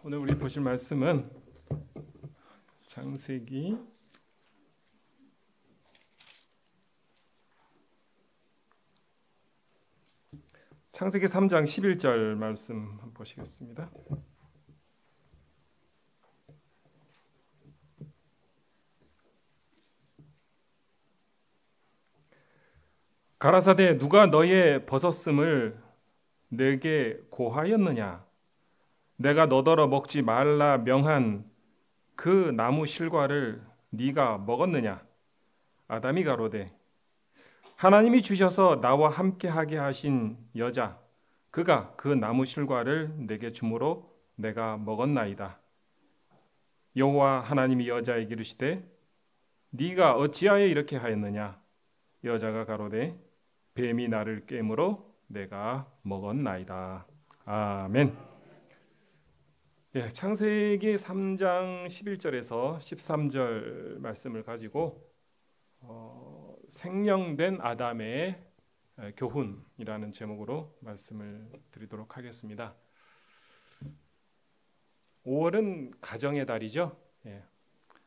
오늘 우리 보실 말씀은 창세기 3장 11절 말씀 한번 보시겠습니다. 가라사대 누가 너의 벗었음을 내게 고하였느냐? 내가 너더러 먹지 말라 명한 그 나무 실과를 네가 먹었느냐? 아담이 가로되 하나님이 주셔서 나와 함께하게 하신 여자 그가 그 나무 실과를 내게 주므로 내가 먹었나이다. 여호와 하나님이 여자에게 이르시되 네가 어찌하여 이렇게 하였느냐? 여자가 가로되 뱀이 나를 꿰므로 내가 먹었나이다. 아멘. 창세기 3장 11절에서 13절 말씀을 가지고 생명된 아담의 교훈이라는 제목으로 말씀을 드리도록 하겠습니다. 5월은 가정의 달이죠.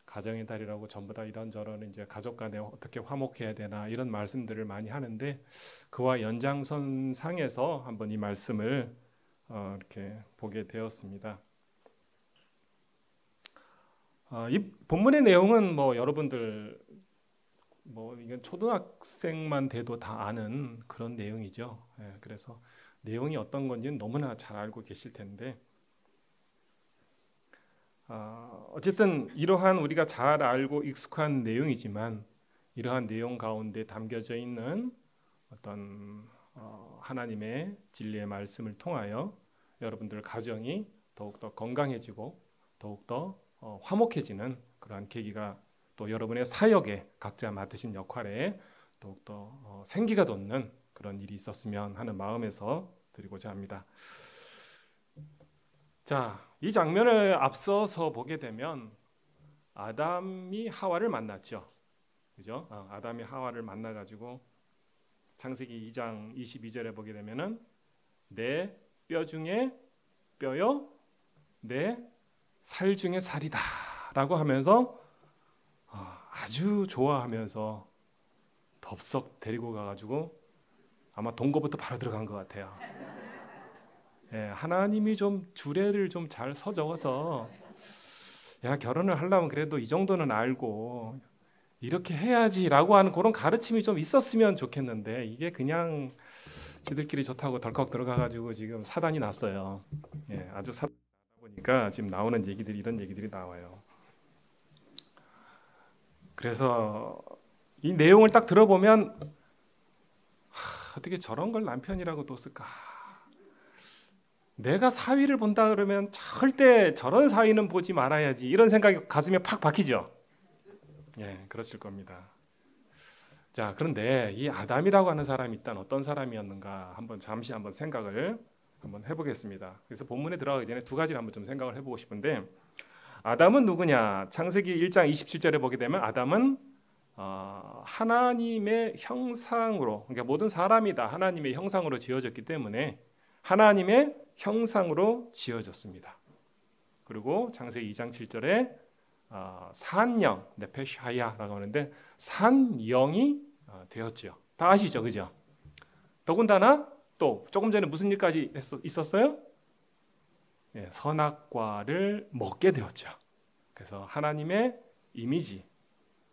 가정의 달이라고 전부 다 이런저런 이제 가족 간에 어떻게 화목해야 되나 이런 말씀들을 많이 하는데 그와 연장선상에서 한번 이 말씀을 이렇게 보게 되었습니다. 이 본문의 내용은 여러분들 이건 초등학생만 돼도 다 아는 그런 내용이죠. 그래서 내용이 어떤 건지는 너무나 잘 알고 계실 텐데 어쨌든 이러한 우리가 잘 알고 익숙한 내용이지만 이러한 내용 가운데 담겨져 있는 어떤 하나님의 진리의 말씀을 통하여 여러분들 가정이 더욱더 건강해지고 더욱더 화목해지는 그러한 계기가 또 여러분의 사역에 각자 맡으신 역할에 더욱더 생기가 돋는 그런 일이 있었으면 하는 마음에서 드리고자 합니다. 자, 이 장면을 앞서서 보게 되면 아담이 하와를 만났죠. 그죠? 아담이 하와를 만나가지고 창세기 2장 22절에 보게 되면은 내 뼈 중에 뼈요, 내 살 중에 살이다 라고 하면서 아주 좋아하면서 덥석 데리고 가가지고 아마 동거부터 바로 들어간 것 같아요. 하나님이 좀 주례를 좀 잘 서적어서 야 결혼을 하려면 그래도 이 정도는 알고 이렇게 해야지라고 하는 그런 가르침이 좀 있었으면 좋겠는데 이게 그냥 지들끼리 좋다고 덜컥 들어가가지고 지금 사단이 났어요. 아주 사단이 나다 보니까 지금 나오는 얘기들이 이런 얘기들이 나와요. 그래서 이 내용을 딱 들어보면 어떻게 저런 걸 남편이라고 뒀을까? 내가 사위를 본다 그러면 절대 저런 사위는 보지 말아야지 이런 생각이 가슴에 팍 박히죠. 그러실 겁니다. 자, 그런데 이 아담이라고 하는 사람이 일단 어떤 사람이었는가 잠시 생각을 한번 해보겠습니다. 그래서 본문에 들어가기 전에 두 가지를 한번 좀 생각을 해보고 싶은데 아담은 누구냐? 창세기 1장 27절에 보게 되면 아담은 하나님의 형상으로, 그러니까 모든 사람이 다 하나님의 형상으로 지어졌기 때문에 하나님의 형상으로 지어졌습니다. 그리고 창세기 2장 7절에 산영, 네페샤야라고 하는데 산영이 되었죠. 다 아시죠, 그죠? 더군다나 또 조금 전에 무슨 일까지 있었어요? 선악과를 먹게 되었죠. 그래서 하나님의 이미지,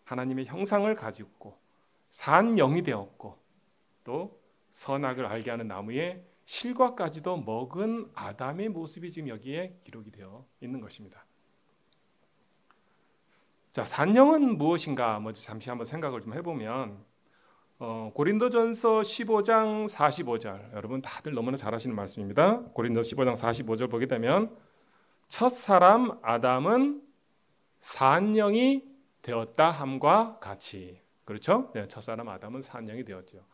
하나님의 형상을 가지고 산영이 되었고 또 선악을 알게 하는 나무의 실과까지도 먹은 아담의 모습이 지금 여기에 기록이 되어 있는 것입니다. 자, 산영은 무엇인가? 먼저 잠시 한번 생각을 좀 해보면 고린도전서 15장 45절 여러분 다들 너무나 잘 아시는 말씀입니다. 고린도서 15장 45절 보게 되면 첫 사람 아담은 산영이 되었다 함과 같이 그렇죠? 첫 사람 아담은 산영이 되었죠.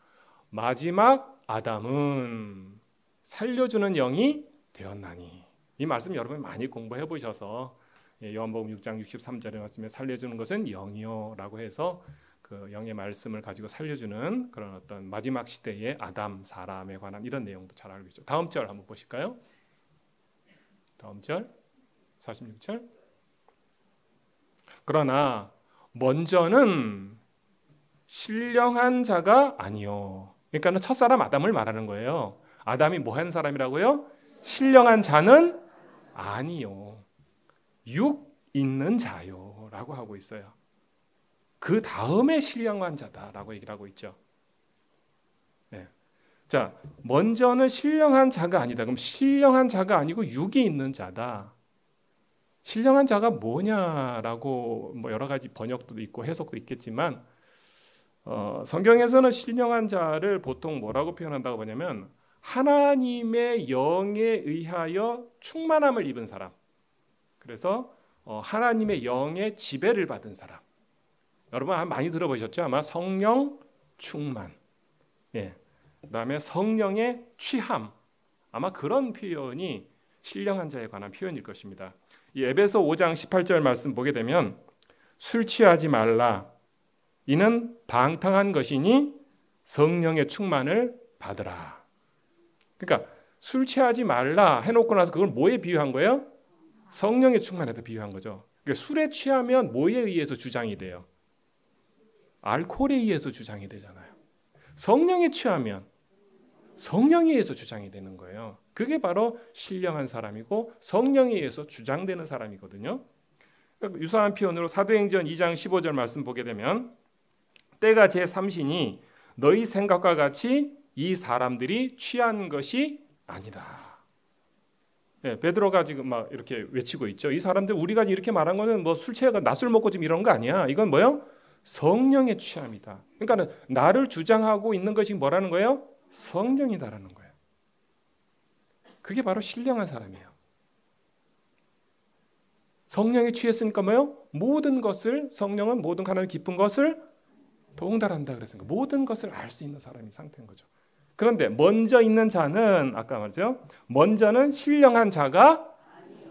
마지막 아담은 살려주는 영이 되었나니 이 말씀 여러분 많이 공부해 보셔서 요한복음 6장 63절에 말씀에 살려주는 것은 영이요 라고 해서 그 영의 말씀을 가지고 살려주는 그런 어떤 마지막 시대의 아담 사람에 관한 이런 내용도 잘 알고 있죠. 다음 절 한번 보실까요? 다음 절 46절. 그러나 먼저는 신령한 자가 아니요. 그러니까 첫사람 아담을 말하는 거예요. 아담이 뭐 한 사람이라고요? 신령한 자는 아니요. 육 있는 자요 라고 하고 있어요. 그 다음에 신령한 자다라고 얘기를 하고 있죠. 네. 자, 먼저는 신령한 자가 아니다. 그럼 신령한 자가 아니고 육이 있는 자다. 신령한 자가 뭐냐라고 뭐 여러 가지 번역도 있고 해석도 있겠지만 성경에서는 신령한 자를 보통 뭐라고 표현한다고 보냐면 하나님의 영에 의하여 충만함을 입은 사람. 그래서 하나님의 영의 지배를 받은 사람. 여러분 많이 들어보셨죠? 아마 성령 충만. 예. 그다음에 성령의 취함. 아마 그런 표현이 신령한 자에 관한 표현일 것입니다. 이 에베소 5장 18절 말씀 보게 되면 술 취하지 말라. 이는 방탕한 것이니 성령의 충만을 받으라. 그러니까 술 취하지 말라 해놓고 나서 그걸 뭐에 비유한 거예요? 성령의 충만에다 비유한 거죠. 그러니까 술에 취하면 뭐에 의해서 주장이 돼요? 알코올에 의해서 주장이 되잖아요. 성령에 취하면 성령에 의해서 주장이 되는 거예요. 그게 바로 신령한 사람이고 성령에 의해서 주장되는 사람이거든요. 그러니까 유사한 표현으로 사도행전 2장 15절 말씀 보게 되면 때가 제3시니 너희 생각과 같이 이 사람들이 취한 것이 아니라. 네, 베드로가 지금 막 이렇게 외치고 있죠. 이 사람들 우리가 이렇게 말한 거는 뭐 술 취해가 낮술 먹고 지금 이런 거 아니야. 이건 뭐요? 성령의 취함이다. 그러니까 나를 주장하고 있는 것이 뭐라는 거예요? 성령이다라는 거예요. 그게 바로 신령한 사람이에요. 성령에 취했으니까 뭐요? 모든 것을 성령은 모든 하나님의 깊은 것을 동달한다 그랬으니까 모든 것을 알 수 있는 사람이 상태인 거죠. 그런데 먼저 있는 자는 아까 말했죠. 먼저는 신령한 자가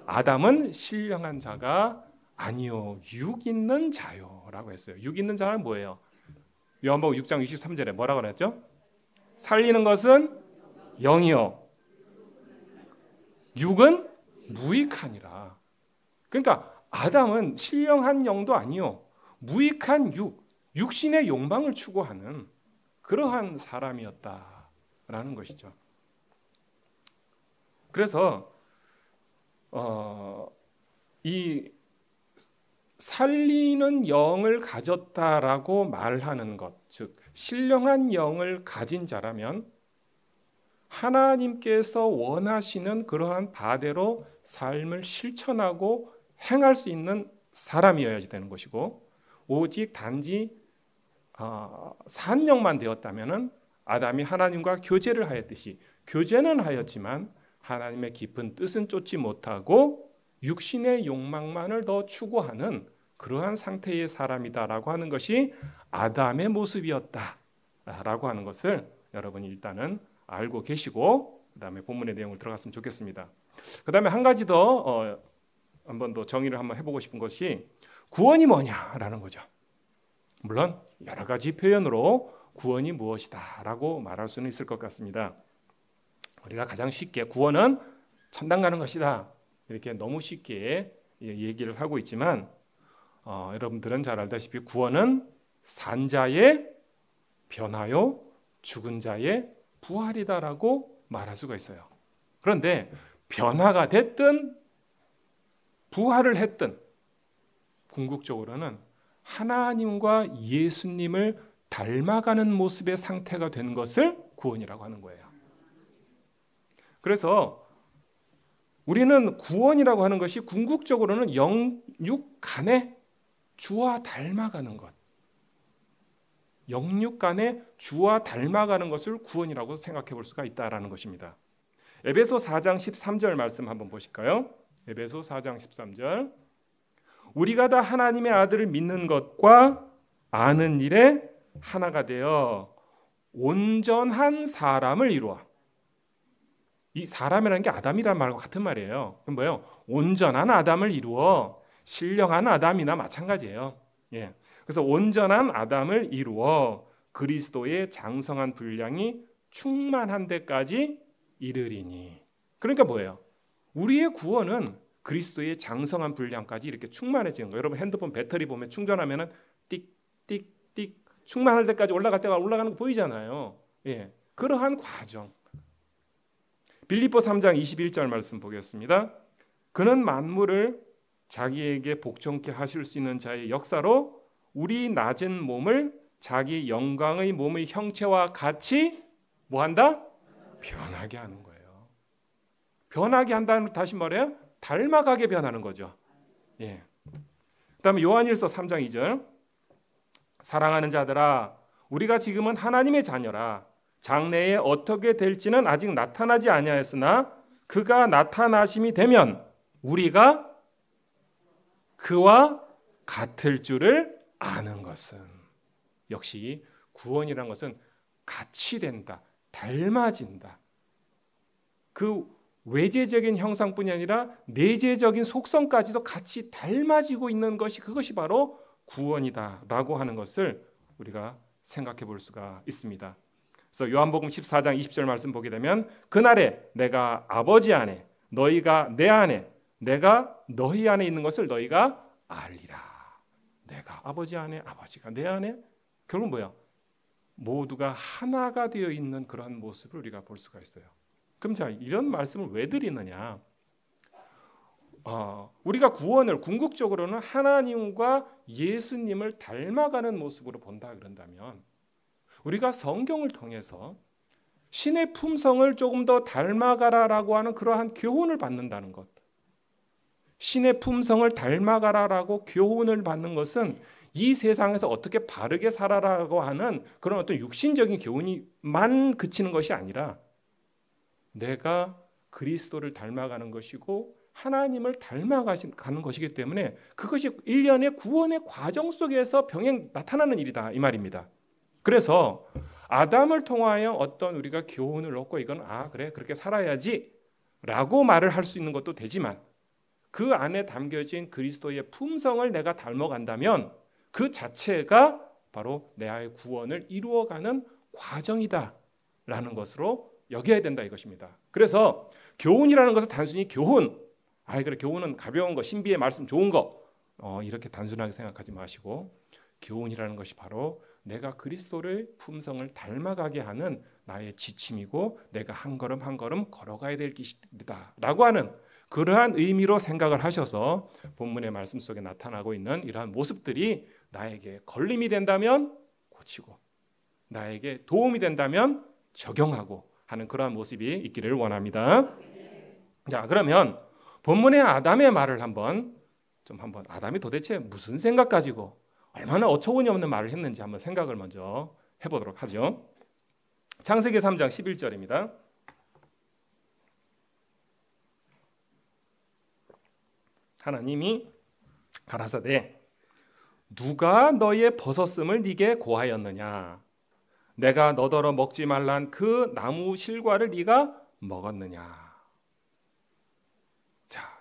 아담은 신령한 자가 아니요 육 있는 자요라고 했어요. 육 있는 자는 뭐예요? 요한복음 6장 63절에 뭐라고 그랬죠? 살리는 것은 영이요 육은 무익하니라. 그러니까 아담은 신령한 영도 아니요 무익한 육신의 욕망을 추구하는 그러한 사람이었다라는 것이죠. 그래서 이 살리는 영을 가졌다라고 말하는 것, 즉 신령한 영을 가진 자라면 하나님께서 원하시는 그러한 바대로 삶을 실천하고 행할 수 있는 사람이어야지 되는 것이고 오직 단지 산영만 되었다면 아담이 하나님과 교제를 하였듯이 교제는 하였지만 하나님의 깊은 뜻은 쫓지 못하고 육신의 욕망만을 더 추구하는 그러한 상태의 사람이다라고 하는 것이 아담의 모습이었다라고 하는 것을 여러분이 일단은 알고 계시고 그 다음에 본문의 내용을 들어갔으면 좋겠습니다. 그 다음에 한 가지 더 한 번 더 정의를 한번 해보고 싶은 것이 구원이 뭐냐라는 거죠. 물론 여러 가지 표현으로 구원이 무엇이다라고 말할 수는 있을 것 같습니다. 우리가 가장 쉽게 구원은 천당 가는 것이다 이렇게 너무 쉽게 얘기를 하고 있지만 여러분들은 잘 알다시피 구원은 산 자의 변화요 죽은 자의 부활이다라고 말할 수가 있어요. 그런데 변화가 됐든 부활을 했든 궁극적으로는 하나님과 예수님을 닮아가는 모습의 상태가 되는 것을 구원이라고 하는 거예요. 그래서 우리는 구원이라고 하는 것이 궁극적으로는 영육 간에 주와 닮아가는 것, 영육 간에 주와 닮아가는 것을 구원이라고 생각해 볼 수가 있다라는 것입니다. 에베소 4장 13절 말씀 한번 보실까요? 에베소 4장 13절 우리가 다 하나님의 아들을 믿는 것과 아는 일에 하나가 되어 온전한 사람을 이루어. 이 사람이라는 게 아담이라는 말과 같은 말이에요. 그럼 뭐예요? 온전한 아담을 이루어 신령한 아담이나 마찬가지예요. 예. 그래서 온전한 아담을 이루어 그리스도의 장성한 분량이 충만한 데까지 이르리니. 그러니까 뭐예요? 우리의 구원은 그리스도의 장성한 분량까지 이렇게 충만해지는 거예요. 여러분 핸드폰 배터리 보면 충전하면은 띡띡띡 충만할 때까지 올라갈 때가 올라가는 거 보이잖아요. 예, 그러한 과정. 빌립보 3장 21절 말씀 보겠습니다. 그는 만물을 자기에게 복종케 하실 수 있는 자의 역사로 우리 낮은 몸을 자기 영광의 몸의 형체와 같이 뭐한다? 변하게 하는 거예요. 변하게 한다는 다시 말해요. 닮아가게 변하는 거죠. 예. 그다음에 요한일서 3장 2절. 사랑하는 자들아, 우리가 지금은 하나님의 자녀라. 장래에 어떻게 될지는 아직 나타나지 아니하였으나 그가 나타나심이 되면 우리가 그와 같을 줄을 아는 것은, 역시 구원이란 것은 같이 된다, 닮아진다. 그 외재적인 형상뿐이 아니라 내재적인 속성까지도 같이 닮아지고 있는 것이, 그것이 바로 구원이다라고 하는 것을 우리가 생각해 볼 수가 있습니다. 그래서 요한복음 14장 20절 말씀 보게 되면 그날에 내가 아버지 안에 너희가 내 안에 내가 너희 안에 있는 것을 너희가 알리라. 내가 아버지 안에 아버지가 내 안에, 결국 뭐야? 모두가 하나가 되어 있는 그런 모습을 우리가 볼 수가 있어요. 그럼 자, 이런 말씀을 왜 드리느냐? 우리가 구원을 궁극적으로는 하나님과 예수님을 닮아가는 모습으로 본다 그런다면 우리가 성경을 통해서 신의 품성을 조금 더 닮아가라라고 하는 그러한 교훈을 받는다는 것, 신의 품성을 닮아가라라고 교훈을 받는 것은 이 세상에서 어떻게 바르게 살아라고 하는 그런 어떤 육신적인 교훈이만 그치는 것이 아니라 내가 그리스도를 닮아가는 것이고 하나님을 닮아가는 것이기 때문에 그것이 일련의 구원의 과정 속에서 병행 나타나는 일이다 이 말입니다. 그래서 아담을 통하여 어떤 우리가 교훈을 얻고 이건 그래 그렇게 살아야지 라고 말을 할 수 있는 것도 되지만 그 안에 담겨진 그리스도의 품성을 내가 닮아간다면 그 자체가 바로 내 아의 구원을 이루어가는 과정이다 라는 것으로 여겨야 된다 이것입니다. 그래서 교훈이라는 것은 단순히 교훈, 그래 교훈은 가벼운 거, 신비의 말씀 좋은 거 이렇게 단순하게 생각하지 마시고 교훈이라는 것이 바로 내가 그리스도의 품성을 닮아가게 하는 나의 지침이고 내가 한 걸음 한 걸음 걸어가야 될 길이다 라고 하는 그러한 의미로 생각을 하셔서 본문의 말씀 속에 나타나고 있는 이러한 모습들이 나에게 걸림이 된다면 고치고 나에게 도움이 된다면 적용하고 하는 그러한 모습이 있기를 원합니다. 자, 그러면 본문의 아담의 말을 한번 아담이 도대체 무슨 생각 가지고 얼마나 어처구니 없는 말을 했는지 한번 생각을 먼저 해보도록 하죠. 창세기 3장 11절입니다. 하나님이 가라사대 누가 너의 벗었음을 네게 고하였느냐? 내가 너더러 먹지 말란 그 나무 실과를 네가 먹었느냐? 자,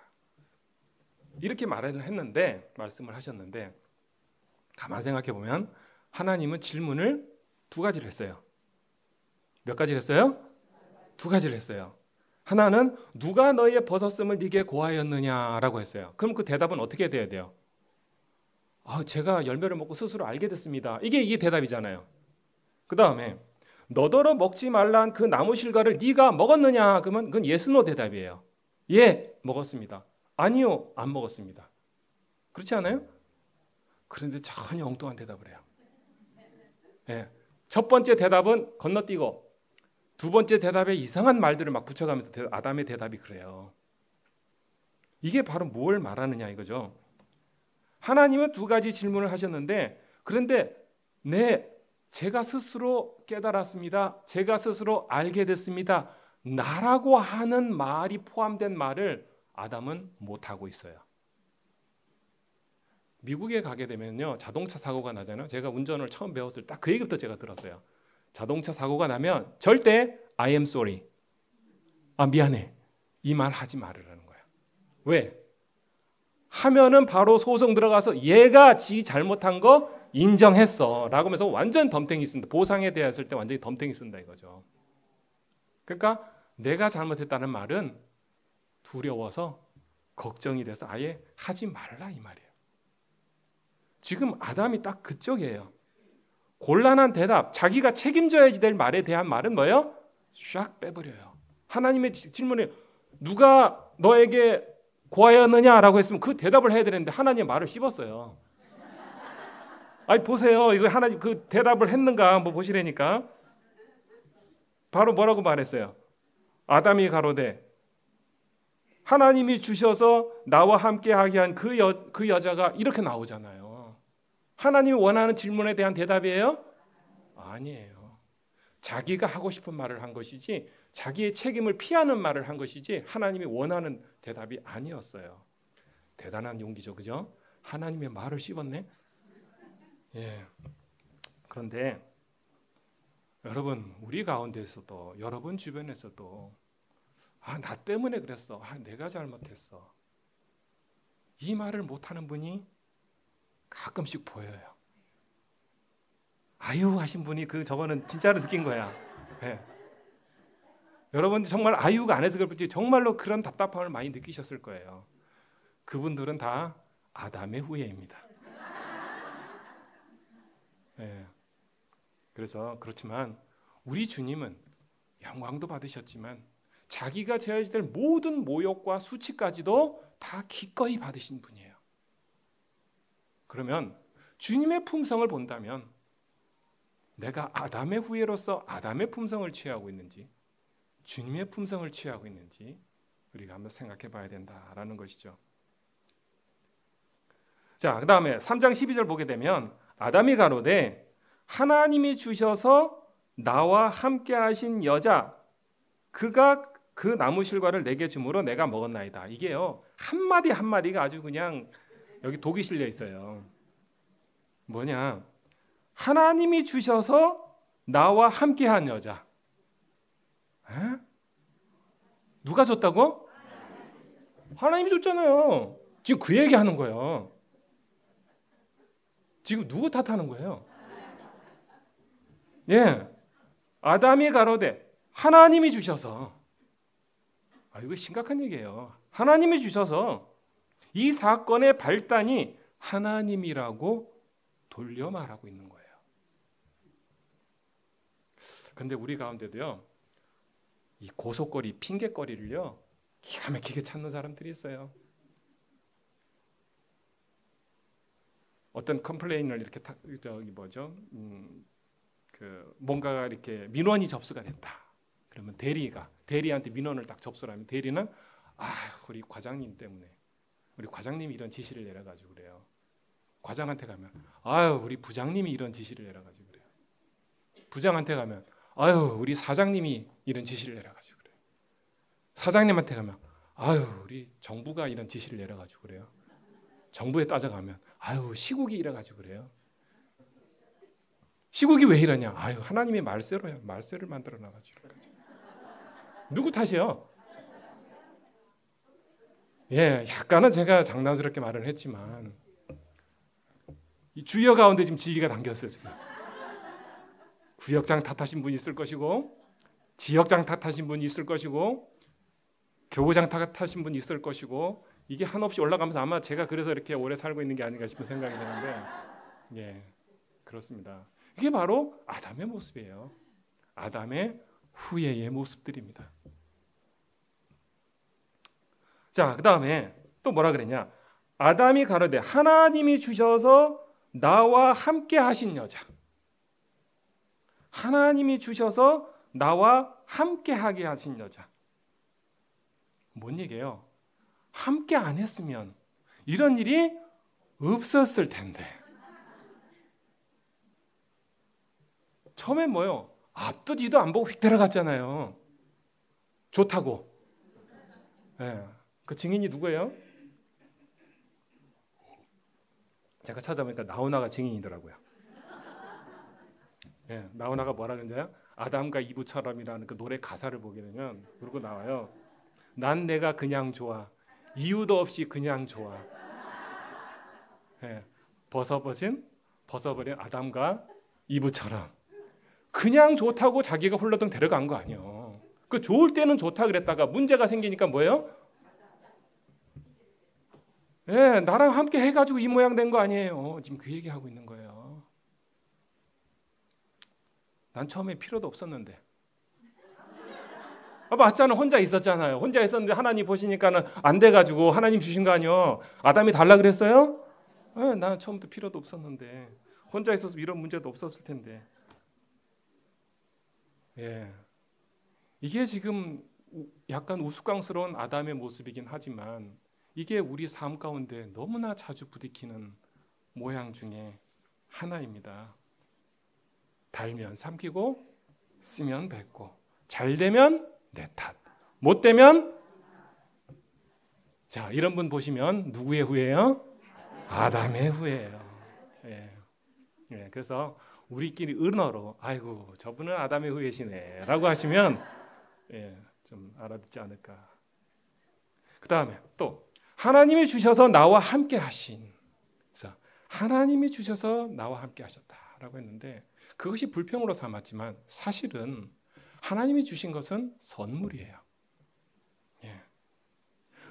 이렇게 말씀을 하셨는데 가만 생각해 보면 하나님은 질문을 두 가지를 했어요. 몇 가지를 했어요? 두 가지를 했어요. 하나는 누가 너의 벗었음을 네게 고하였느냐라고 했어요. 그럼 그 대답은 어떻게 돼야 돼요? 제가 열매를 먹고 스스로 알게 됐습니다. 이게 대답이잖아요. 그 다음에 너더러 먹지 말란 그 나무 실과를 네가 먹었느냐? 그러면 그건 yes, no 대답이에요. 예, 먹었습니다. 아니요, 안 먹었습니다. 그렇지 않아요? 그런데 전혀 엉뚱한 대답을 해요. 예, 첫 번째 대답은 건너뛰고 두 번째 대답에 이상한 말들을 막 붙여가면서 아담의 대답이 그래요. 이게 바로 뭘 말하느냐 이거죠. 하나님은 두 가지 질문을 하셨는데 그런데 제가 스스로 깨달았습니다. 제가 스스로 알게 됐습니다. 나라고 하는 말이 포함된 말을 아담은 못하고 있어요. 미국에 가게 되면요 자동차 사고가 나잖아요. 제가 운전을 처음 배웠을 때 딱 그 얘기부터 제가 들었어요. 자동차 사고가 나면 절대 I am sorry, 미안해 이 말 하지 말으라는 거야. 왜? 하면은 바로 소송 들어가서 얘가 지 잘못한 거 인정했어 라고 하면서 완전 덤탱이 쓴다. 보상에 대했을 때 완전히 덤탱이 쓴다 이거죠. 그러니까 내가 잘못했다는 말은 두려워서 걱정이 돼서 아예 하지 말라 이 말이에요. 지금 아담이 딱 그쪽이에요. 곤란한 대답, 자기가 책임져야 될 말에 대한 말은 뭐예요? 샥 빼버려요. 하나님의 질문에 누가 너에게 고하였느냐라고 했으면 그 대답을 해야 되는데 하나님의 말을 씹었어요. 아니 보세요. 이거 하나님 그 대답을 했는가 한번 보시라니까. 바로 뭐라고 말했어요? 아담이 가로되 하나님이 주셔서 나와 함께하게 한 그 여자가 이렇게 나오잖아요. 하나님이 원하는 질문에 대한 대답이에요? 아니에요. 자기가 하고 싶은 말을 한 것이지 자기의 책임을 피하는 말을 한 것이지 하나님이 원하는 대답이 아니었어요. 대단한 용기죠, 그죠? 하나님의 말을 씹었네. 예. 그런데 여러분 우리 가운데서도 여러분 주변에서도 나 때문에 그랬어. 내가 잘못했어. 이 말을 못하는 분이 가끔씩 보여요. 아유 하신 분이 저거는 진짜로 느낀 거야. 네. 여러분 정말 아유가 안 해서 그렇지 정말로 그런 답답함을 많이 느끼셨을 거예요. 그분들은 다 아담의 후예입니다. 네. 그래서 그렇지만 우리 주님은 영광도 받으셨지만 자기가 져야 될 모든 모욕과 수치까지도 다 기꺼이 받으신 분이에요. 그러면 주님의 품성을 본다면 내가 아담의 후예로서 아담의 품성을 취하고 있는지 주님의 품성을 취하고 있는지 우리가 한번 생각해 봐야 된다라는 것이죠. 자, 그 다음에 3장 12절 보게 되면 아담이 가로되 하나님이 주셔서 나와 함께 하신 여자 그가 그 나무 실과를 내게 주므로 내가 먹었나이다. 이게요 한마디 한마디가 아주 그냥 여기 독이 실려 있어요. 뭐냐? 하나님이 주셔서 나와 함께한 여자. 에? 누가 줬다고? 하나님이 줬잖아요. 지금 그 얘기하는 거예요. 지금 누구 탓하는 거예요? 예, 아담이 가로되 하나님이 주셔서. 이거 심각한 얘기예요. 하나님이 주셔서 이 사건의 발단이 하나님이라고 돌려 말하고 있는 거예요. 그런데 우리 가운데도요, 이 고속거리, 핑계거리를요, 기가 막히게 찾는 사람들이 있어요. 어떤 컴플레인을 이렇게 뭔가가 이렇게 민원이 접수가 됐다. 그러면 대리한테 민원을 딱 접수를 하면 대리는 우리 과장님 때문에 우리 과장님이 이런 지시를 내려가지고 그래요. 과장한테 가면 우리 부장님이 이런 지시를 내려가지고 그래요. 부장한테 가면 우리 사장님이 이런 지시를 내려가지고 그래요. 사장님한테 가면 우리 정부가 이런 지시를 내려가지고 그래요. 정부에 따져가면 시국이 이래가지고 그래요. 시국이 왜 이러냐? 하나님이 말세를 만들어 놔가지고 누구 탓이요? 예, 약간은 제가 장난스럽게 말을 했지만 이 주여 가운데 지금 진리가 담겼어요. 지금 구역장 탓하신 분이 있을 것이고 지역장 탓하신 분이 있을 것이고 교구장 탓하신 분이 있을 것이고 이게 한없이 올라가면서 아마 제가 그래서 이렇게 오래 살고 있는 게 아닌가 싶은 생각이 드는데 예, 그렇습니다. 이게 바로 아담의 모습이에요. 아담의 후예의 모습들입니다. 자, 그 다음에 또 뭐라 그랬냐? 아담이 가로되 하나님이 주셔서 나와 함께 하신 여자. 하나님이 주셔서 나와 함께 하게 하신 여자. 뭔 얘기예요? 함께 안 했으면 이런 일이 없었을 텐데. 처음엔 뭐요? 앞도 뒤도 안 보고 휙 들어갔잖아요. 좋다고. 예. 그 증인이 누구예요? 제가 찾아보니까 나훈아가 증인이더라고요. 예, 나훈아가 뭐라 그러는지요? 아담과 이브처럼이라는 그 노래 가사를 보게 되면 그러고 나와요. 난 내가 그냥 좋아. 이유도 없이 그냥 좋아. 예, 벗어버린 아담과 이브처럼 그냥 좋다고 자기가 홀라당 데려간 거 아니에요. 그 좋을 때는 좋다 그랬다가 문제가 생기니까 뭐예요? 예, 나랑 함께 해가지고 이 모양 된 거 아니에요. 지금 그 얘기하고 있는 거예요. 난 처음에 필요도 없었는데. 맞잖아. 혼자 있었잖아요. 혼자 있었는데 하나님 보시니까는 안 돼가지고 하나님 주신 거 아니요. 아담이 달라 그랬어요? 예, 난 처음부터 필요도 없었는데. 혼자 있어서 이런 문제도 없었을 텐데. 예. 이게 지금 약간 우스꽝스러운 아담의 모습이긴 하지만 이게 우리 삶 가운데 너무나 자주 부딪히는 모양 중에 하나입니다. 달면 삼키고 쓰면 뱉고 잘 되면 내 탓, 못 되면 자 이런 분 보시면 누구의 후예요? 아담의 후예요. 예. 예. 그래서 우리끼리 은어로 아이고 저분은 아담의 후예시네 라고 하시면 예, 좀 알아듣지 않을까. 그 다음에 또 하나님이 주셔서 나와 함께 하신, 그래서 하나님이 주셔서 나와 함께 하셨다라고 했는데 그것이 불평으로 삼았지만 사실은 하나님이 주신 것은 선물이에요. 예.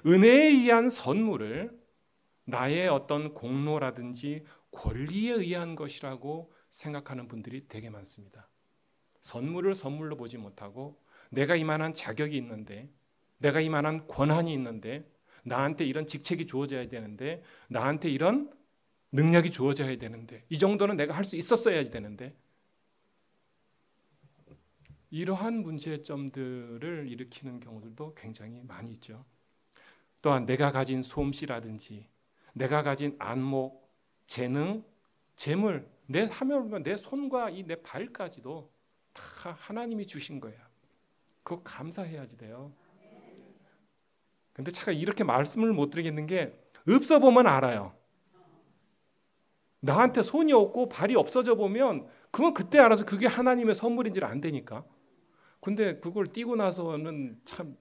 은혜에 의한 선물을 나의 어떤 공로라든지 권리에 의한 것이라고 생각하는 분들이 되게 많습니다. 선물을 선물로 보지 못하고 내가 이만한 자격이 있는데, 내가 이만한 권한이 있는데, 나한테 이런 직책이 주어져야 되는데, 나한테 이런 능력이 주어져야 되는데, 이 정도는 내가 할 수 있었어야 되는데, 이러한 문제점들을 일으키는 경우들도 굉장히 많이 있죠. 또한 내가 가진 솜씨라든지 내가 가진 안목, 재능, 재물, 내 하면 내 손과 이 내 발까지도 다 하나님이 주신 거야. 그거 감사해야지 돼요. 근데 제가 이렇게 말씀을 못 드리겠는 게 없어 보면 알아요. 나한테 손이 없고 발이 없어져 보면 그건 그때 알아서 그게 하나님의 선물인지를 안 되니까. 근데 그걸 띄고 나서는 참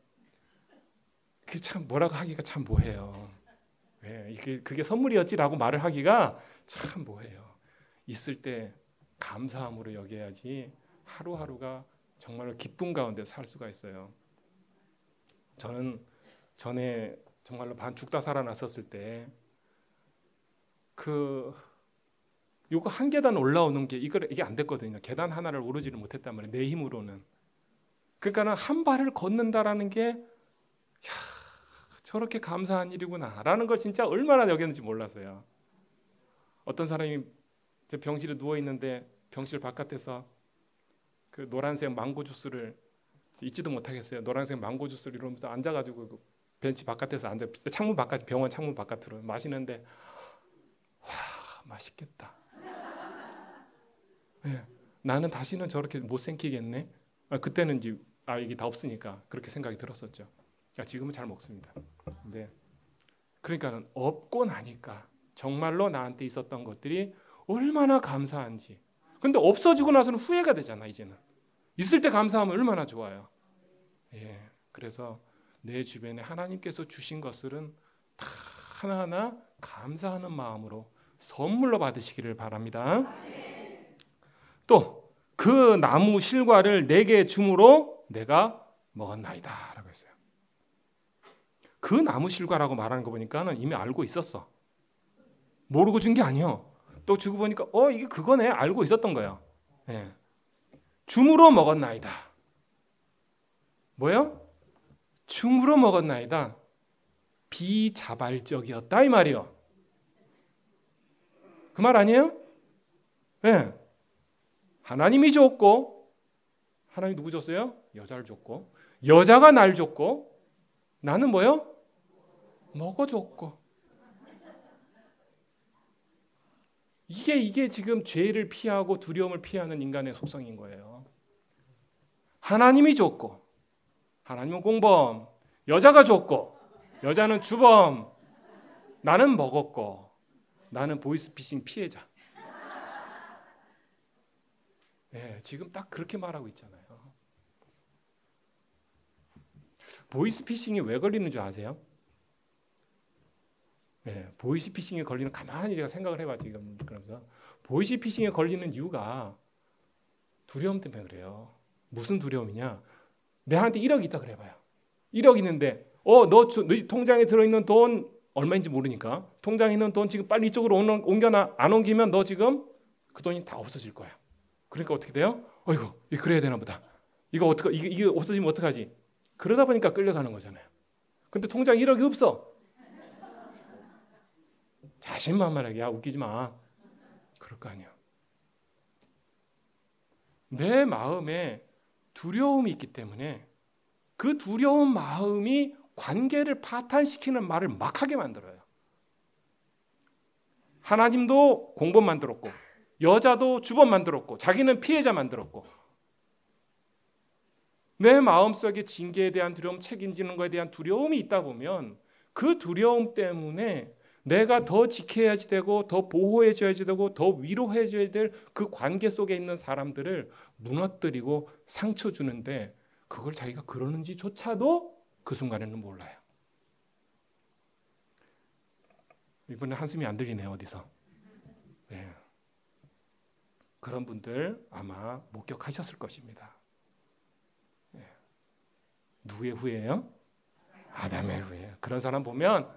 뭐라고 하기가 참 뭐해요. 왜 그게 선물이었지라고 말을 하기가 참 뭐해요. 있을 때 감사함으로 여겨야지 하루하루가 정말로 기쁨 가운데 살 수가 있어요. 저는 전에 정말로 반 죽다 살아났었을 때 요거 한 계단 올라오는 게 이게 안 됐거든요. 계단 하나를 오르지를 못했단 말이에요. 내 힘으로는. 그러니까는 한 발을 걷는다라는 게 저렇게 감사한 일이구나라는 걸 진짜 얼마나 여겼는지 몰랐어요. 어떤 사람이 병실에 누워 있는데 병실 바깥에서 그 노란색 망고 주스를 잊지도 못하겠어요. 노란색 망고 주스를 이러면서 앉아가지고 그 벤치 바깥에서 앉아 창문 바깥 병원 창문 바깥으로 마시는데 와 맛있겠다. 네, 나는 다시는 저렇게 못 생기겠네. 그때는 이제 이게 다 없으니까 그렇게 생각이 들었었죠. 지금은 잘 먹습니다. 근데 그러니까는 없고 나니까 정말로 나한테 있었던 것들이 얼마나 감사한지. 근데 없어지고 나서는 후회가 되잖아. 이제는 있을 때 감사하면 얼마나 좋아요. 예, 그래서 내 주변에 하나님께서 주신 것들은 다 하나하나 감사하는 마음으로 선물로 받으시기를 바랍니다. 또 그 나무 실과를 내게 줌으로 내가 먹었나이다 라고 했어요. 그 나무 실과라고 말하는 거 보니까는 이미 알고 있었어. 모르고 준 게 아니요. 또 주고 보니까 이게 그거네. 알고 있었던 거예요. 예. 줌으로 먹었나이다. 뭐요? 줌으로 먹었나이다. 비자발적이었다 이 말이요. 그 말 아니에요? 예. 하나님이 줬고, 하나님 누구 줬어요? 여자를 줬고, 여자가 날 줬고, 나는 뭐요? 먹어줬고. 이게 지금 죄를 피하고 두려움을 피하는 인간의 속성인 거예요. 하나님이 줬고, 하나님은 공범, 여자가 줬고, 여자는 주범, 나는 먹었고, 나는 보이스피싱 피해자. 네, 지금 딱 그렇게 말하고 있잖아요. 보이스피싱이 왜 걸리는 줄 아세요? 네, 보이스피싱에 걸리는 가만히 제가 생각을 해봐 지금 그러면서 보이스피싱에 걸리는 이유가 두려움 때문에 그래요. 무슨 두려움이냐? 내한테 1억 있다 그래봐요. 1억 있는데 너 통장에 들어있는 돈 얼마인지 모르니까 통장에 있는 돈 지금 빨리 이쪽으로 옮겨놔. 안 옮기면 너 지금 그 돈이 다 없어질 거야. 그러니까 어떻게 돼요? 어이구, 이거 그래야 되나 보다. 이게 없어지면 어떡하지? 그러다 보니까 끌려가는 거잖아요. 근데 통장 1억이 없어. 자신만만하게, 야, 웃기지 마. 그럴 거 아니야. 내 마음에 두려움이 있기 때문에 그 두려운 마음이 관계를 파탄시키는 말을 막 하게 만들어요. 하나님도 공범 만들었고, 여자도 주범 만들었고, 자기는 피해자 만들었고, 내 마음속에 징계에 대한 두려움, 책임지는 것에 대한 두려움이 있다 보면 그 두려움 때문에 내가 더 지켜야지 되고, 더 보호해줘야지 되고, 더 위로해줘야 될 그 관계 속에 있는 사람들을 무너뜨리고 상처 주는데, 그걸 자기가 그러는지조차도 그 순간에는 몰라요. 이번에 한숨이 안 들리네요. 어디서. 네. 그런 분들 아마 목격하셨을 것입니다. 네. 누구의 후예예요? 아담의 후예예요. 그런 사람 보면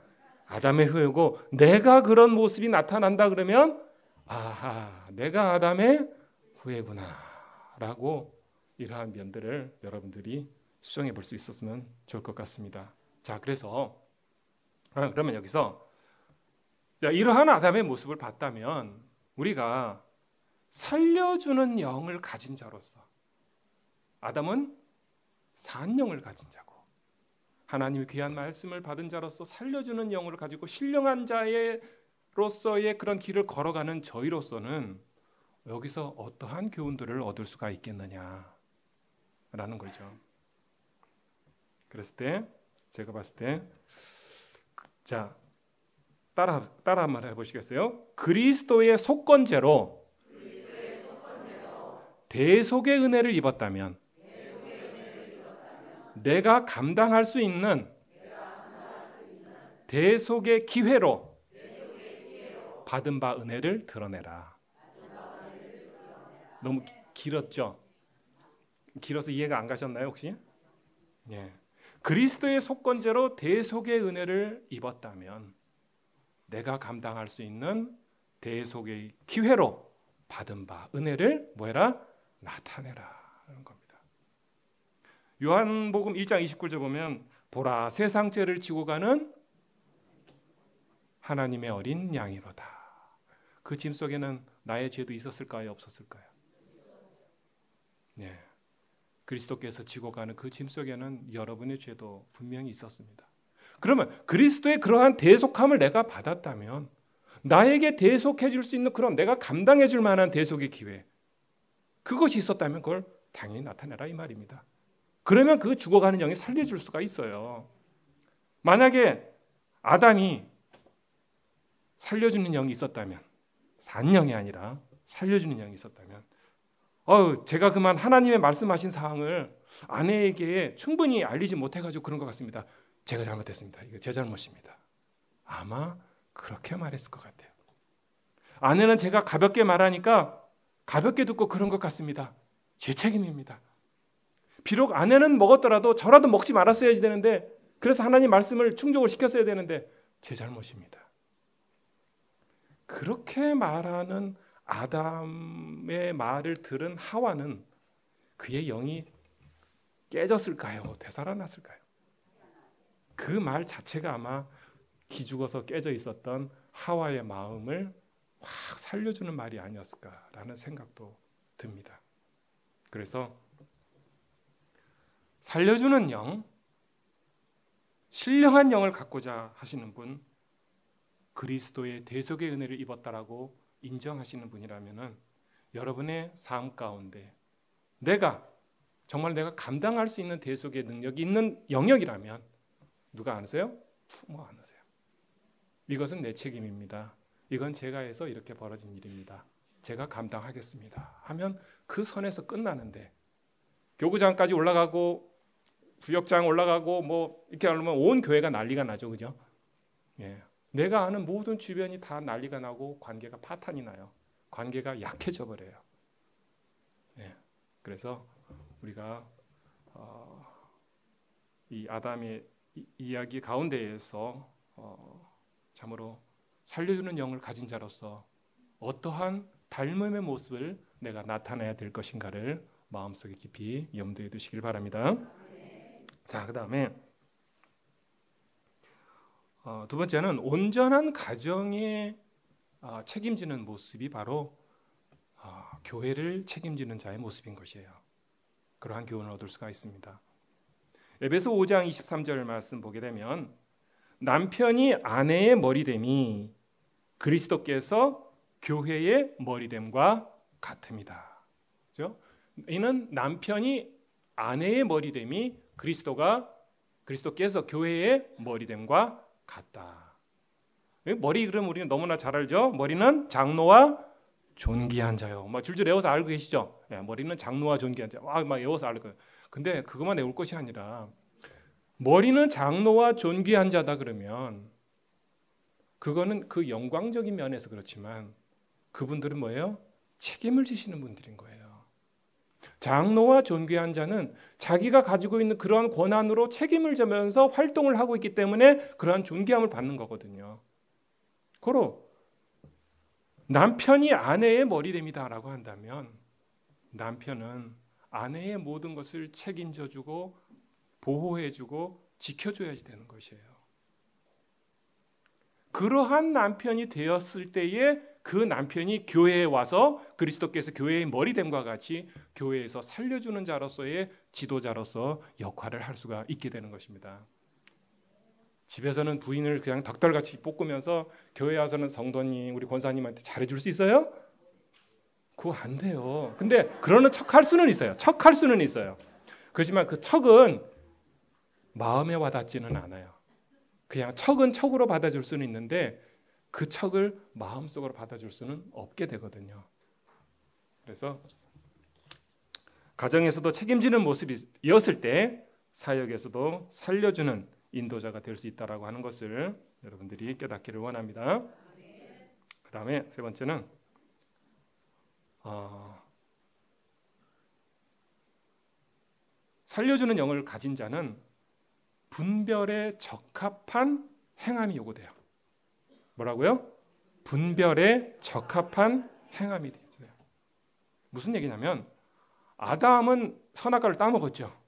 아담의 후예고, 내가 그런 모습이 나타난다 그러면 아하, 내가 아담의 후예구나 라고 이러한 면들을 여러분들이 수정해 볼 수 있었으면 좋을 것 같습니다. 자, 그래서 그러면 여기서 이러한 아담의 모습을 봤다면 우리가 살려주는 영을 가진 자로서, 아담은 산 영을 가진 자고 하나님의 귀한 말씀을 받은 자로서 살려주는 영을 가지고 신령한 자로서의 그런 길을 걸어가는 저희로서는 여기서 어떠한 교훈들을 얻을 수가 있겠느냐라는 거죠. 그랬을 때 제가 봤을 때, 자, 따라 한번 해보시겠어요? 그리스도의 속건제로 대속의 은혜를 입었다면 내가 감당할 수 있는 대속의 기회로 받은 바 은혜를 드러내라. 너무 길었죠? 길어서 이해가 안 가셨나요 혹시? 예. 그리스도의 속건제로 대속의 은혜를 입었다면 내가 감당할 수 있는 대속의 기회로 받은 바 은혜를 뭐해라? 나타내라 하는 겁니다. 요한복음 1장 29절 보면 보라, 세상 죄를 지고 가는 하나님의 어린 양이로다. 그 짐 속에는 나의 죄도 있었을까요? 없었을까요? 네. 그리스도께서 지고 가는 그 짐 속에는 여러분의 죄도 분명히 있었습니다. 그러면 그리스도의 그러한 대속함을 내가 받았다면 나에게 대속해 줄 수 있는, 그런 내가 감당해 줄 만한 대속의 기회, 그것이 있었다면 그걸 당연히 나타내라 이 말입니다. 그러면 그 죽어가는 영이 살려줄 수가 있어요. 만약에 아담이 살려주는 영이 있었다면, 산 영이 아니라 살려주는 영이 있었다면, 제가 그만 하나님의 말씀하신 사항을 아내에게 충분히 알리지 못해가지고 그런 것 같습니다. 제가 잘못했습니다. 이거 제 잘못입니다. 아마 그렇게 말했을 것 같아요. 아내는 제가 가볍게 말하니까 가볍게 듣고 그런 것 같습니다. 제 책임입니다. 비록 아내는 먹었더라도 저라도 먹지 말았어야지 되는데, 그래서 하나님 말씀을 충족을 시켰어야 되는데 제 잘못입니다. 그렇게 말하는 아담의 말을 들은 하와는 그의 영이 깨졌을까요? 되살아났을까요? 그 말 자체가 아마 기죽어서 깨져 있었던 하와의 마음을 확 살려주는 말이 아니었을까라는 생각도 듭니다. 그래서 살려주는 영, 신령한 영을 갖고자 하시는 분, 그리스도의 대속의 은혜를 입었다라고 인정하시는 분이라면은 여러분의 삶 가운데 정말 내가 감당할 수 있는 대속의 능력이 있는 영역이라면 누가 안으세요? 부모 안으세요. 이것은 내 책임입니다. 이건 제가 해서 이렇게 벌어진 일입니다. 제가 감당하겠습니다. 하면 그 선에서 끝나는데, 교구장까지 올라가고 구역장 올라가고 뭐 이렇게 하려면 온 교회가 난리가 나죠, 그죠? 예. 내가 아는 모든 주변이 다 난리가 나고 관계가 파탄이 나요. 관계가 약해져 버려요. 예. 그래서 우리가 이 아담의 이야기 가운데에서 참으로 살려주는 영을 가진 자로서 어떠한 닮음의 모습을 내가 나타내야 될 것인가를 마음속에 깊이 염두에 두시길 바랍니다. 자, 그 다음에 두 번째는 온전한 가정에 책임지는 모습이 바로 교회를 책임지는 자의 모습인 것이에요. 그러한 교훈을 얻을 수가 있습니다. 에베소 5장 23절 말씀 보게 되면 남편이 아내의 머리됨이 그리스도께서 교회의 머리됨과 같습니다. 그렇죠? 이는 남편이 아내의 머리됨이 그리스도께서 교회의 머리됨과 같다. 머리 그럼 우리는 너무나 잘 알죠. 머리는 장로와 존귀한 자요. 막 줄줄 외워서 알고 계시죠. 머리는 장로와 존귀한 자. 막 외워서 알고. 근데 그것만 외울 것이 아니라 머리는 장로와 존귀한 자다 그러면 그거는 그 영광적인 면에서 그렇지만 그분들은 뭐예요? 책임을 지시는 분들인 거예요. 장로와 존귀한 자는 자기가 가지고 있는 그러한 권한으로 책임을 져면서 활동을 하고 있기 때문에 그러한 존귀함을 받는 거거든요. 고로 남편이 아내의 머리됨이다라고 한다면 남편은 아내의 모든 것을 책임져주고 보호해주고 지켜줘야지 되는 것이에요. 그러한 남편이 되었을 때에 그 남편이 교회에 와서 그리스도께서 교회의 머리됨과 같이 교회에서 살려주는 자로서의 지도자로서 역할을 할 수가 있게 되는 것입니다. 집에서는 부인을 그냥 덕달같이 볶으면서 교회 와서는 성도님, 우리 권사님한테 잘해줄 수 있어요? 그거 안 돼요. 근데 그러는 척할 수는 있어요. 척할 수는 있어요. 그렇지만 그 척은 마음에 와닿지는 않아요. 그냥 척은 척으로 받아줄 수는 있는데 그 척을 마음속으로 받아줄 수는 없게 되거든요. 그래서 가정에서도 책임지는 모습이었을 때 사역에서도 살려주는 인도자가 될 수 있다라고 하는 것을 여러분들이 깨닫기를 원합니다. 그 다음에 세 번째는 살려주는 영을 가진 자는 분별에 적합한 행함이 요구돼요. 뭐라고요? 분별에 적합한 행함이 되어요. 무슨 얘기냐면 아담은 선악과를 따먹었죠.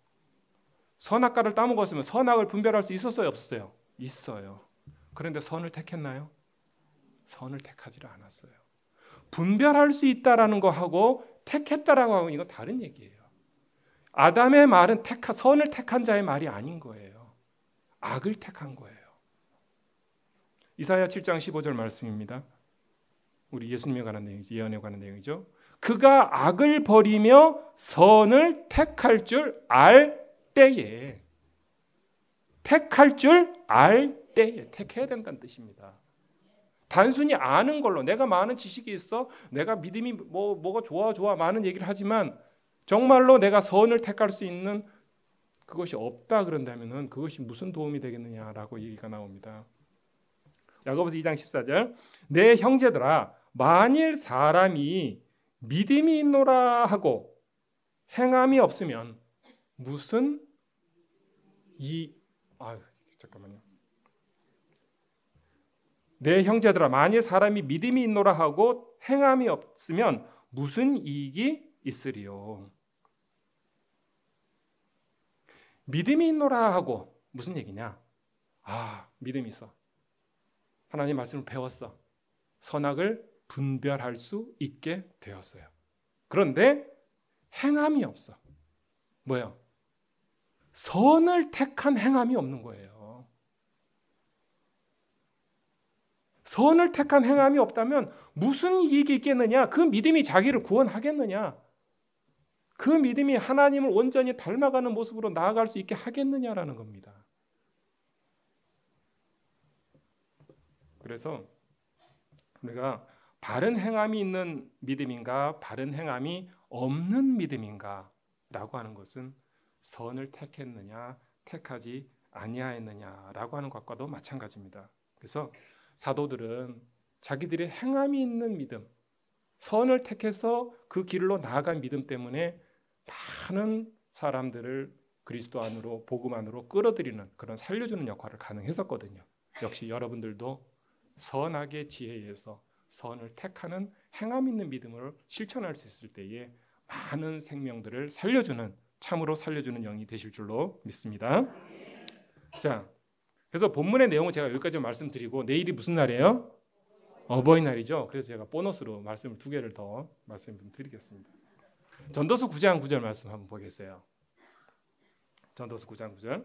선악과를 따먹었으면 선악을 분별할 수 있었어요, 없었어요? 있어요. 그런데 선을 택했나요? 선을 택하지를 않았어요. 분별할 수 있다라는 거하고 택했다라고 하면 이건 다른 얘기예요. 아담의 말은 선을 택한 자의 말이 아닌 거예요. 악을 택한 거예요. 이사야 7장 15절 말씀입니다. 우리 예수님에 관한 내용이죠. 예언에 관한 내용이죠. 그가 악을 버리며 선을 택할 줄 알 때에 택해야 된다는 뜻입니다. 단순히 아는 걸로 내가 많은 지식이 있어, 내가 믿음이 뭐가 좋아 많은 얘기를 하지만 정말로 내가 선을 택할 수 있는 그것이 없다 그런다면은 그것이 무슨 도움이 되겠느냐라고 얘기가 나옵니다. 야고보서 2장 14절 내 형제들아 만일 사람이 믿음이 있노라 하고 행함이 없으면 무슨 잠깐만요. 내 형제들아 만일 사람이 믿음이 있노라 하고 행함이 없으면 무슨 이익이 있으리요. 믿음이 있노라 하고 무슨 얘기냐? 믿음이 있어. 하나님 말씀을 배웠어. 선악을 분별할 수 있게 되었어요. 그런데 행함이 없어. 뭐예요? 선을 택한 행함이 없는 거예요. 선을 택한 행함이 없다면 무슨 이익이 있겠느냐? 그 믿음이 자기를 구원하겠느냐? 그 믿음이 하나님을 온전히 닮아가는 모습으로 나아갈 수 있게 하겠느냐라는 겁니다. 그래서 우리가 바른 행함이 있는 믿음인가 바른 행함이 없는 믿음인가 라고 하는 것은 선을 택했느냐 택하지 아니하였느냐라고 하는 것과도 마찬가지입니다. 그래서 사도들은 자기들의 행함이 있는 믿음, 선을 택해서 그 길로 나아간 믿음 때문에 많은 사람들을 그리스도 안으로 복음 안으로 끌어들이는 그런 살려주는 역할을 가능했었거든요. 역시 여러분들도 선악의 지혜에서 선을 택하는 행함 있는 믿음으로 실천할 수 있을 때에 많은 생명들을 살려주는, 참으로 살려주는 영이 되실 줄로 믿습니다. 자, 그래서 본문의 내용은 제가 여기까지 말씀드리고, 내일이 무슨 날이에요? 어버이날이죠. 그래서 제가 보너스로 말씀을 2개를 더 말씀드리겠습니다. 전도서 9장 9절 말씀 한번 보겠어요. 전도서 9장 9절.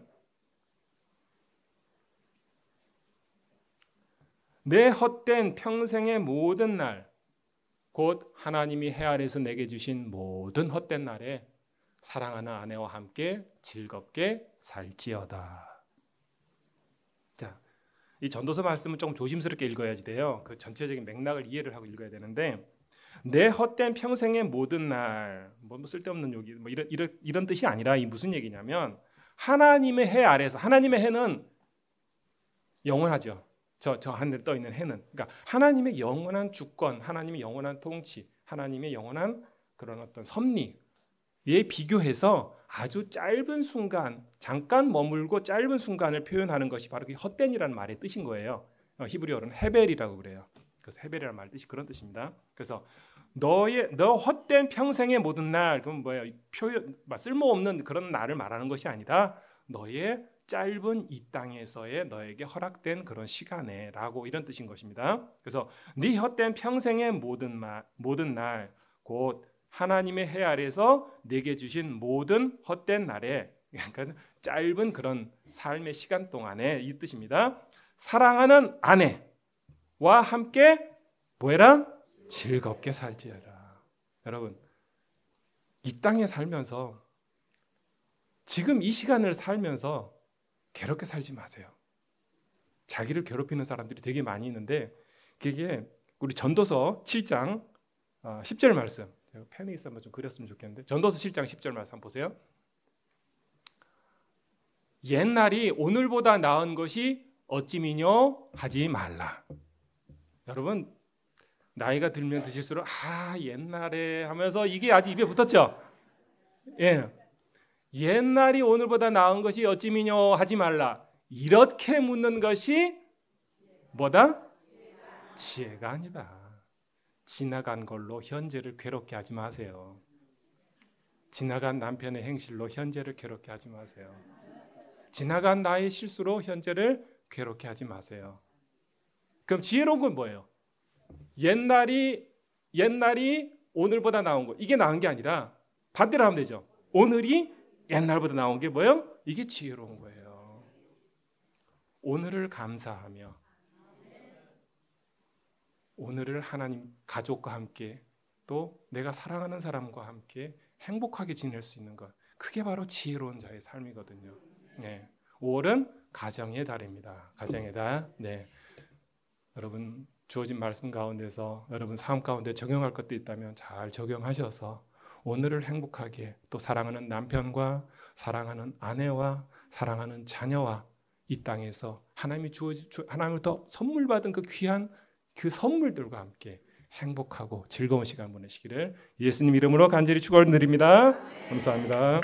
내 헛된 평생의 모든 날, 곧 하나님이 해 아래에서 내게 주신 모든 헛된 날에 사랑하는 아내와 함께 즐겁게 살지어다. 자, 이 전도서 말씀은 조금 조심스럽게 읽어야지 돼요. 그 전체적인 맥락을 이해를 하고 읽어야 되는데, 내 헛된 평생의 모든 날, 뭐 쓸데없는 여기 뭐 이런 뜻이 아니라, 이 무슨 얘기냐면, 하나님의 해 아래에서, 하나님의 해는 영원하죠. 저 하늘에 떠 있는 해는, 그러니까 하나님의 영원한 주권, 하나님의 영원한 통치, 하나님의 영원한 그런 어떤 섭리에 비교해서 아주 짧은 순간, 잠깐 머물고 짧은 순간을 표현하는 것이 바로 그 헛된이라는 말의 뜻인 거예요. 히브리어로는 헤벨이라고 그래요. 그래서 헤벨이라는 말 뜻이 그런 뜻입니다. 그래서 너 헛된 평생의 모든 날, 그럼 뭐예요? 표현, 쓸모없는 그런 날을 말하는 것이 아니라 너의 짧은 이 땅에서의 너에게 허락된 그런 시간에라고, 이런 뜻인 것입니다. 그래서 네 헛된 평생의 모든 날, 곧 하나님의 해 아래에서 내게 주신 모든 헛된 날에, 그러니까 짧은 그런 삶의 시간 동안에, 이 뜻입니다. 사랑하는 아내와 함께 뭐해라? 즐겁게 살지어라. 여러분, 이 땅에 살면서, 지금 이 시간을 살면서 괴롭게 살지 마세요. 자기를 괴롭히는 사람들이 되게 많이 있는데, 그게 우리 전도서 7장 10절 말씀, 펜이 있으면 좀 그렸으면 좋겠는데, 전도서 7장 10절 말씀 한번 보세요. 옛날이 오늘보다 나은 것이 어찌미뇨 하지 말라. 여러분, 나이가 들면 드실수록 옛날에 하면서 이게 아직 입에 붙었죠. 예, 옛날이 오늘보다 나은 것이 어찌미뇨 하지 말라. 이렇게 묻는 것이 뭐다? 지혜가 아니다. 지나간 걸로 현재를 괴롭게 하지 마세요. 지나간 남편의 행실로 현재를 괴롭게 하지 마세요. 지나간 나의 실수로 현재를 괴롭게 하지 마세요. 그럼 지혜로운 건 뭐예요? 옛날이 오늘보다 나은 거, 이게 나은 게 아니라 반대로 하면 되죠. 오늘이 옛날보다 나온 게 뭐예요? 이게 지혜로운 거예요. 오늘을 감사하며, 오늘을 하나님 가족과 함께, 또 내가 사랑하는 사람과 함께 행복하게 지낼 수 있는 것, 그게 바로 지혜로운 자의 삶이거든요. 네. 5월은 가정의 달입니다. 가정의 달. 네. 여러분, 주어진 말씀 가운데서 여러분 삶 가운데 적용할 것도 있다면 잘 적용하셔서 오늘을 행복하게, 또 사랑하는 남편과 사랑하는 아내와 사랑하는 자녀와 이 땅에서 하나님으로부터 선물 받은 그 귀한 그 선물들과 함께 행복하고 즐거운 시간 보내시기를 예수님 이름으로 간절히 축원드립니다. 감사합니다.